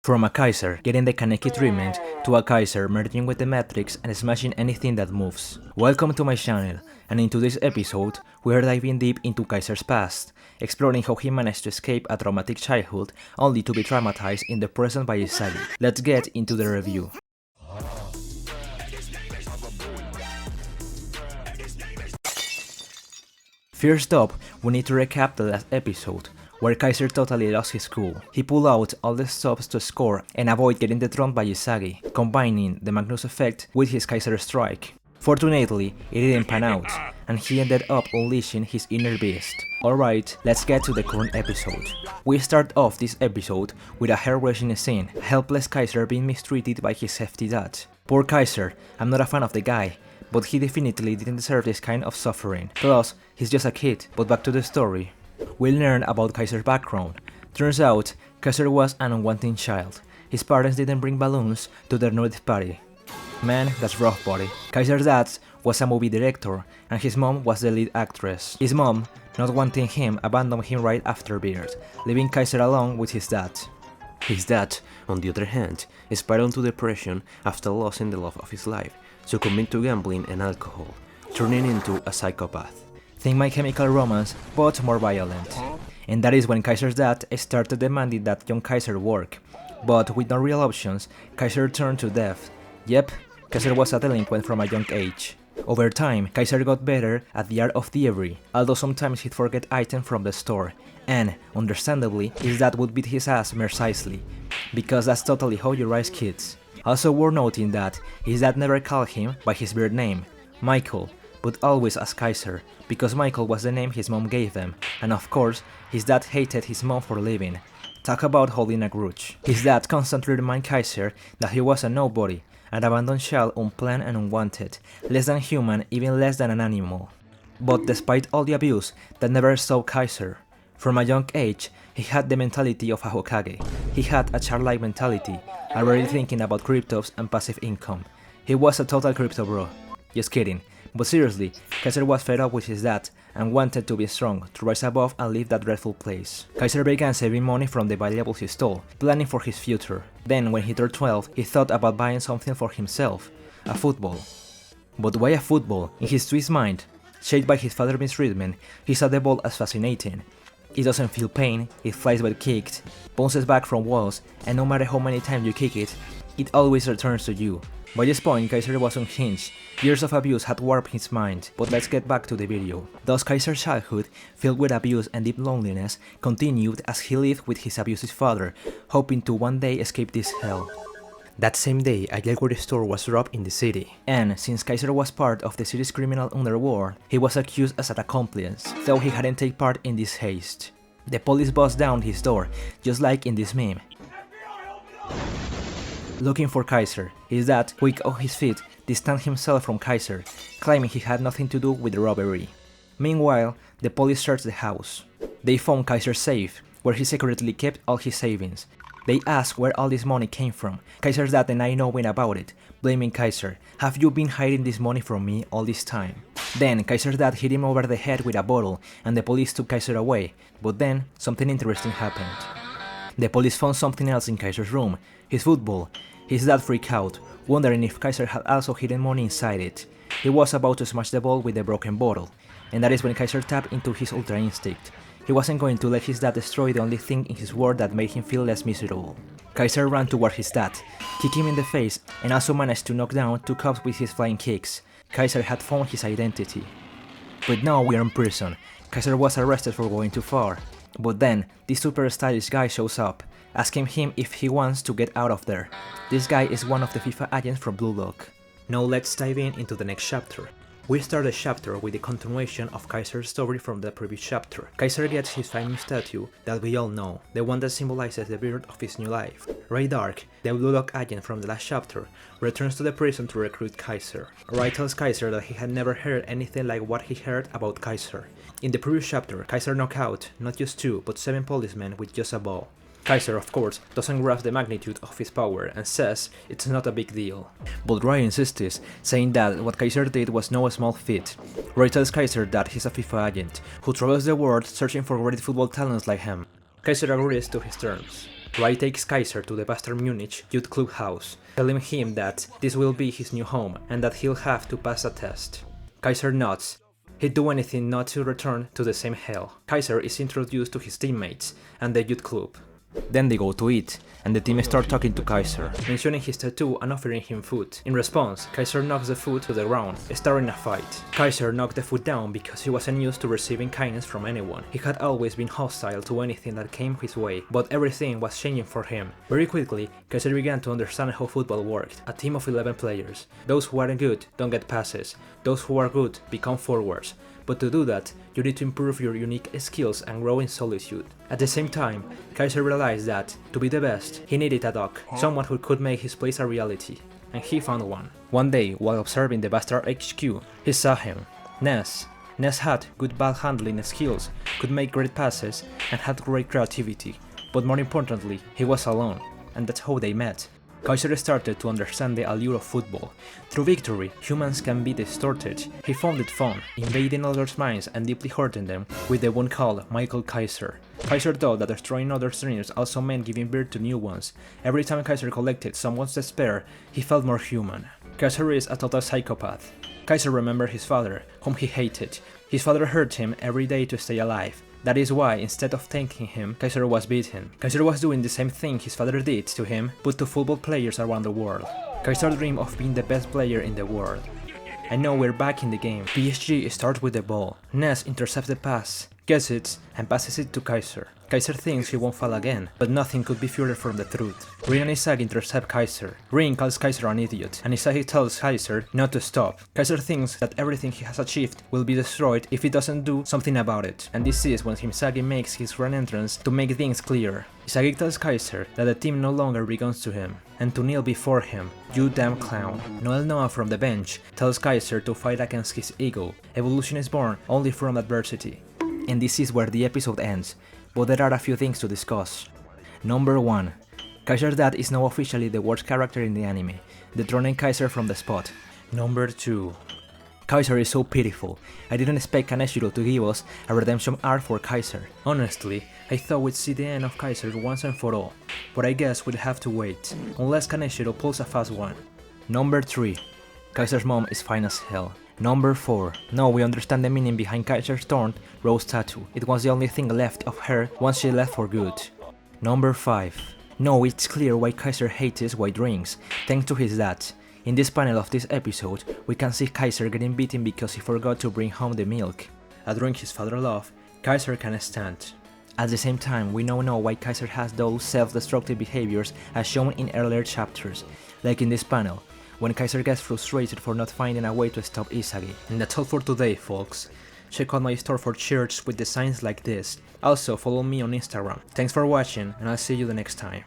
From a Kaiser getting the Kaneki treatment to a Kaiser merging with the Matrix and smashing anything that moves. Welcome to my channel, and in today's episode, we are diving deep into Kaiser's past, exploring how he managed to escape a traumatic childhood only to be traumatized in the present by Isagi. Let's get into the review. First up, we need to recap the last episode, where Kaiser totally lost his cool. He pulled out all the stops to score and avoid getting dethroned by Isagi, combining the Magnus effect with his Kaiser strike. Fortunately, it didn't pan out, and he ended up unleashing his inner beast. Alright, let's get to the current episode. We start off this episode with a hair-raising scene, a helpless Kaiser being mistreated by his hefty dad. Poor Kaiser, I'm not a fan of the guy, but he definitely didn't deserve this kind of suffering. Plus, he's just a kid, but back to the story. We learn about Kaiser's background. Turns out, Kaiser was an unwanted child. His parents didn't bring balloons to their 9th party. Man, that's rough, buddy. Kaiser's dad was a movie director, and his mom was the lead actress. His mom, not wanting him, abandoned him right after birth, leaving Kaiser alone with his dad. His dad, on the other hand, spiraled into depression after losing the love of his life, succumbing to gambling and alcohol, turning into a psychopath. Think My Chemical Romance, but more violent. And that is when Kaiser's dad started demanding that young Kaiser work. But with no real options, Kaiser turned to death. Yep, Kaiser was a delinquent from a young age. Over time, Kaiser got better at the art of thievery, although sometimes he'd forget items from the store. And, understandably, his dad would beat his ass mercilessly, because that's totally how you raise kids. Also worth noting that his dad never called him by his birth name, Michael, but always as Kaiser, because Michael was the name his mom gave them, and of course, his dad hated his mom for leaving. Talk about holding a grudge. His dad constantly reminded Kaiser that he was a nobody, an abandoned child, unplanned and unwanted, less than human, even less than an animal. But despite all the abuse, that never stopped Kaiser. From a young age, he had the mentality of a Hokage. He had a childlike mentality, already thinking about cryptos and passive income. He was a total crypto bro. Just kidding. But seriously, Kaiser was fed up with his dad and wanted to be strong, to rise above and leave that dreadful place. Kaiser began saving money from the valuables he stole, planning for his future. Then, when he turned 12, he thought about buying something for himself, a football. But why a football? In his twist mind, shaped by his father's mistreatment, he saw the ball as fascinating. It doesn't feel pain, it flies when kicked, bounces back from walls, and no matter how many times you kick it, it always returns to you. By this point, Kaiser was unhinged. Years of abuse had warped his mind, but let's get back to the video. Thus, Kaiser's childhood, filled with abuse and deep loneliness, continued as he lived with his abusive father, hoping to one day escape this hell. That same day, a jewelry store was robbed in the city, and since Kaiser was part of the city's criminal underworld, he was accused as an accomplice, though he hadn't taken part in this heist. The police bust down his door, just like in this meme. Looking for Kaiser, his dad, quick off his feet, distanced himself from Kaiser, claiming he had nothing to do with the robbery. Meanwhile, the police searched the house. They found Kaiser's safe, where he secretly kept all his savings. They asked where all this money came from. Kaiser's dad denied knowing about it, blaming Kaiser. "Have you been hiding this money from me all this time?" Then Kaiser's dad hit him over the head with a bottle, and the police took Kaiser away. But then, something interesting happened. The police found something else in Kaiser's room, his football. His dad freaked out, wondering if Kaiser had also hidden money inside it. He was about to smash the ball with the broken bottle, and that is when Kaiser tapped into his ultra instinct. He wasn't going to let his dad destroy the only thing in his world that made him feel less miserable. Kaiser ran toward his dad, kicked him in the face, and also managed to knock down 2 cops with his flying kicks. Kaiser had found his identity. But now we are in prison. Kaiser was arrested for going too far. But then, this super stylish guy shows up, asking him if he wants to get out of there. This guy is one of the FIFA agents from Blue Lock. Now let's dive into the next chapter. We start the chapter with the continuation of Kaiser's story from the previous chapter. Kaiser gets his famous statue that we all know, the one that symbolizes the birth of his new life. Ray Dark, the Blue Lock agent from the last chapter, returns to the prison to recruit Kaiser. Ray tells Kaiser that he had never heard anything like what he heard about Kaiser. In the previous chapter, Kaiser knocked out not just 2 but 7 policemen with just a ball. Kaiser, of course, doesn't grasp the magnitude of his power and says it's not a big deal. But Ray insists, saying that what Kaiser did was no small feat. Ray tells Kaiser that he's a FIFA agent, who travels the world searching for great football talents like him. Kaiser agrees to his terms. Rai takes Kaiser to the Bastard Munich youth club house, telling him that this will be his new home and that he'll have to pass a test. Kaiser nods. He'd do anything not to return to the same hell. Kaiser is introduced to his teammates and the youth club. Then they go to eat, and the team start talking to Kaiser, mentioning his tattoo and offering him food. In response, Kaiser knocks the food to the ground, starting a fight. Kaiser knocked the food down because he wasn't used to receiving kindness from anyone. He had always been hostile to anything that came his way, but everything was changing for him. Very quickly, Kaiser began to understand how football worked. A team of 11 players. Those who aren't good don't get passes. Those who are good become forwards. But to do that, you need to improve your unique skills and grow in solitude. At the same time, Kaiser realized that, to be the best, he needed a doc, someone who could make his place a reality. And he found one. One day, while observing the Bastard HQ, he saw him. Ness. Ness had good ball handling skills, could make great passes, and had great creativity. But more importantly, he was alone, and that's how they met. Kaiser started to understand the allure of football. Through victory, humans can be distorted. He found it fun, invading others' minds and deeply hurting them, with the one called Michael Kaiser. Kaiser thought that destroying others' dreams also meant giving birth to new ones. Every time Kaiser collected someone's despair, he felt more human. Kaiser is a total psychopath. Kaiser remembered his father, whom he hated. His father hurt him every day to stay alive. That is why, instead of thanking him, Kaiser was beaten. Kaiser was doing the same thing his father did to him, but to football players around the world. Kaiser dreamed of being the best player in the world. And now we're back in the game. PSG starts with the ball. Ness intercepts the pass, gets it, and passes it to Kaiser. Kaiser thinks he won't fall again, but nothing could be further from the truth. Rin and Isagi intercept Kaiser. Rin calls Kaiser an idiot, and Isagi tells Kaiser not to stop. Kaiser thinks that everything he has achieved will be destroyed if he doesn't do something about it, and this is when Isagi makes his grand entrance to make things clear. Isagi tells Kaiser that the team no longer belongs to him, and to kneel before him. You damn clown. Noel Noah from the bench tells Kaiser to fight against his ego. Evolution is born only from adversity. And this is where the episode ends, but there are a few things to discuss. Number 1. Kaiser's dad is now officially the worst character in the anime, dethroning Kaiser from the spot. Number 2. Kaiser is so pitiful. I didn't expect Kaneshiro to give us a redemption arc for Kaiser. Honestly, I thought we'd see the end of Kaiser once and for all, but I guess we'll have to wait, unless Kaneshiro pulls a fast one. Number 3. Kaiser's mom is fine as hell. Number 4. Now we understand the meaning behind Kaiser's torn rose tattoo. It was the only thing left of her once she left for good. Number 5. Now it's clear why Kaiser hates white rings, thanks to his dad. In this panel of this episode, we can see Kaiser getting beaten because he forgot to bring home the milk. A drink his father loved, Kaiser can't stand. At the same time, we now know why Kaiser has those self-destructive behaviors as shown in earlier chapters, like in this panel, when Kaiser gets frustrated for not finding a way to stop Isagi. And that's all for today, folks. Check out my store for shirts with designs like this. Also, follow me on Instagram. Thanks for watching, and I'll see you the next time.